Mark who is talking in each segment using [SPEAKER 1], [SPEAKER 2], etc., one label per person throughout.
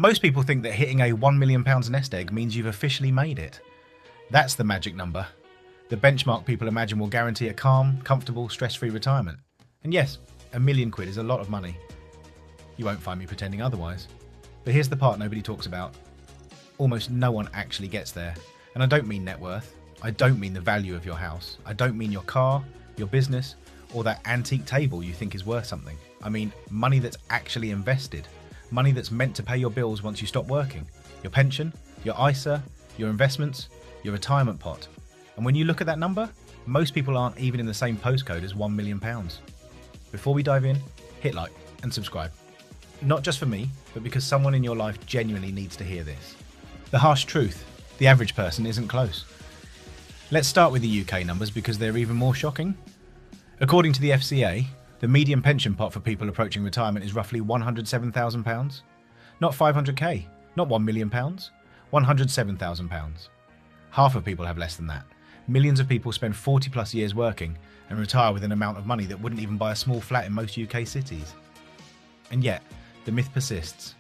[SPEAKER 1] Most people think that hitting a £1 million nest egg means you've officially made it. That's the magic number. The benchmark people imagine will guarantee a calm, comfortable, stress-free retirement. And yes, £1 million is a lot of money. You won't find me pretending otherwise. But here's the part nobody talks about. Almost no one actually gets there. And I don't mean net worth. I don't mean the value of your house. I don't mean your car, your business, or that antique table you think is worth something. I mean money that's actually invested. Money that's meant to pay your bills once you stop working. Your pension, your ISA, your investments, your retirement pot. And when you look at that number, most people aren't even in the same postcode as £1 million. Before we dive in, hit like and subscribe. Not just for me, but because someone in your life genuinely needs to hear this. The harsh truth, the average person isn't close. Let's start with the UK numbers because they're even more shocking. According to the FCA, the median pension pot for people approaching retirement is roughly £107,000. Not 500k, not £1 million, £107,000. Half of people have less than that. Millions of people spend 40 plus years working and retire with an amount of money that wouldn't even buy a small flat in most UK cities. And yet, the myth persists.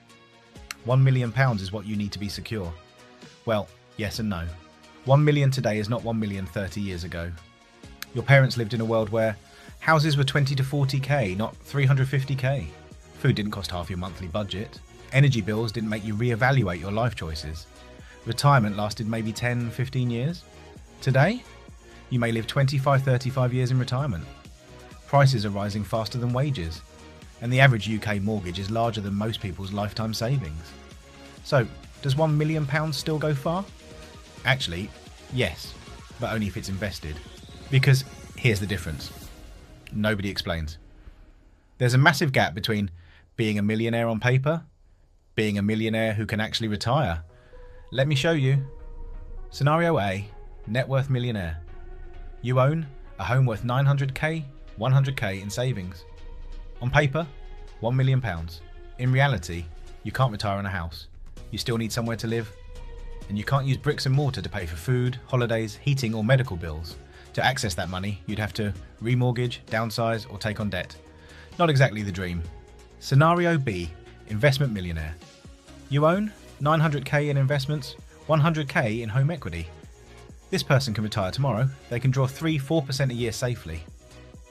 [SPEAKER 1] £1 million is what you need to be secure. Well, yes and no. 1 million today is not 1 million 30 years ago. Your parents lived in a world where houses were 20 to 40k, not 350k. Food didn't cost half your monthly budget. Energy bills didn't make you reevaluate your life choices. Retirement lasted maybe 10, 15 years. Today, you may live 25, 35 years in retirement. Prices are rising faster than wages, and the average UK mortgage is larger than most people's lifetime savings. So, does £1 million still go far? Actually, yes, but only if it's invested. Because here's the difference. Nobody explains. There's a massive gap between being a millionaire on paper, being a millionaire who can actually retire. Let me show you. Scenario A, net worth millionaire. You own a home worth 900k, 100k in savings. On paper, £1 million. In reality, you can't retire on a house. You still need somewhere to live. And you can't use bricks and mortar to pay for food, holidays, heating or medical bills. To access that money, you'd have to remortgage, downsize or take on debt. Not exactly the dream. Scenario B, investment millionaire. You own 900k in investments, 100k in home equity. This person can retire tomorrow. They can draw 3-4% a year safely.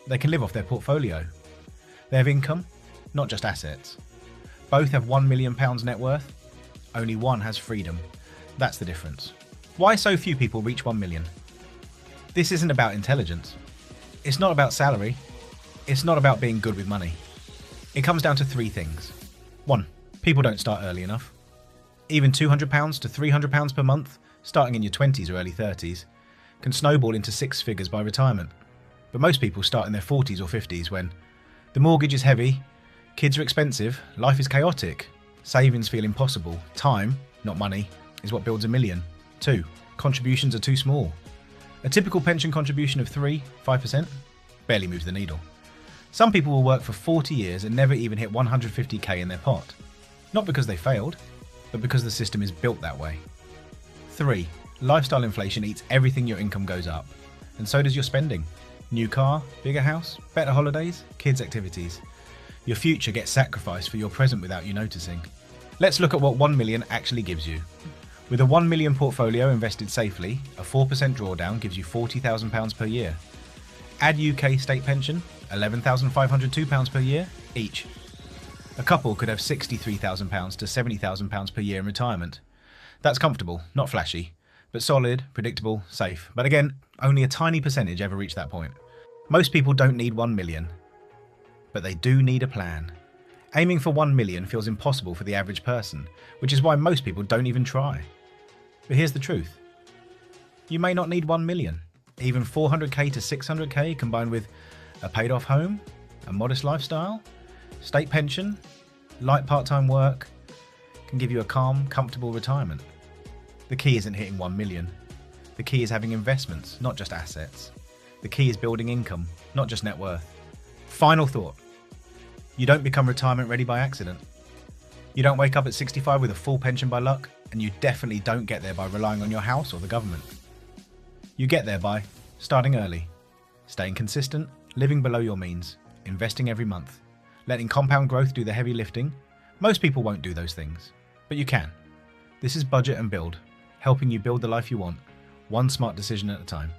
[SPEAKER 1] They can live off their portfolio. They have income, not just assets. Both have £1 million net worth. Only one has freedom. That's the difference. Why so few people reach 1 million? This isn't about intelligence. It's not about salary. It's not about being good with money. It comes down to three things. 1. People don't start early enough. Even £200 to £300 per month, starting in your 20s or early 30s, can snowball into six figures by retirement. But most people start in their 40s or 50s when the mortgage is heavy, kids are expensive, life is chaotic, savings feel impossible, time, not money, is what builds a million. 2. Contributions are too small. A typical pension contribution of 3-5% barely moves the needle. Some people will work for 40 years and never even hit 150k in their pot. Not because they failed, but because the system is built that way. 3. Lifestyle inflation eats everything your income goes up. And so does your spending. New car, bigger house, better holidays, kids' activities. Your future gets sacrificed for your present without you noticing. Let's look at what 1 million actually gives you. With a 1 million portfolio invested safely, a 4% drawdown gives you £40,000 per year. Add UK state pension, £11,502 per year each. A couple could have £63,000 to £70,000 per year in retirement. That's comfortable, not flashy, but solid, predictable, safe. But again, only a tiny percentage ever reach that point. Most people don't need 1 million, but they do need a plan. Aiming for 1 million feels impossible for the average person, which is why most people don't even try. But here's the truth. You may not need 1 million. Even 400k to 600k combined with a paid off home, a modest lifestyle, state pension, light part-time work can give you a calm, comfortable retirement. The key isn't hitting 1 million. The key is having investments, not just assets. The key is building income, not just net worth. Final thought. You don't become retirement ready by accident. You don't wake up at 65 with a full pension by luck, and you definitely don't get there by relying on your house or the government. You get there by starting early, staying consistent, living below your means, investing every month, letting compound growth do the heavy lifting. Most people won't do those things. But you can. This is Budget and Build, helping you build the life you want, one smart decision at a time.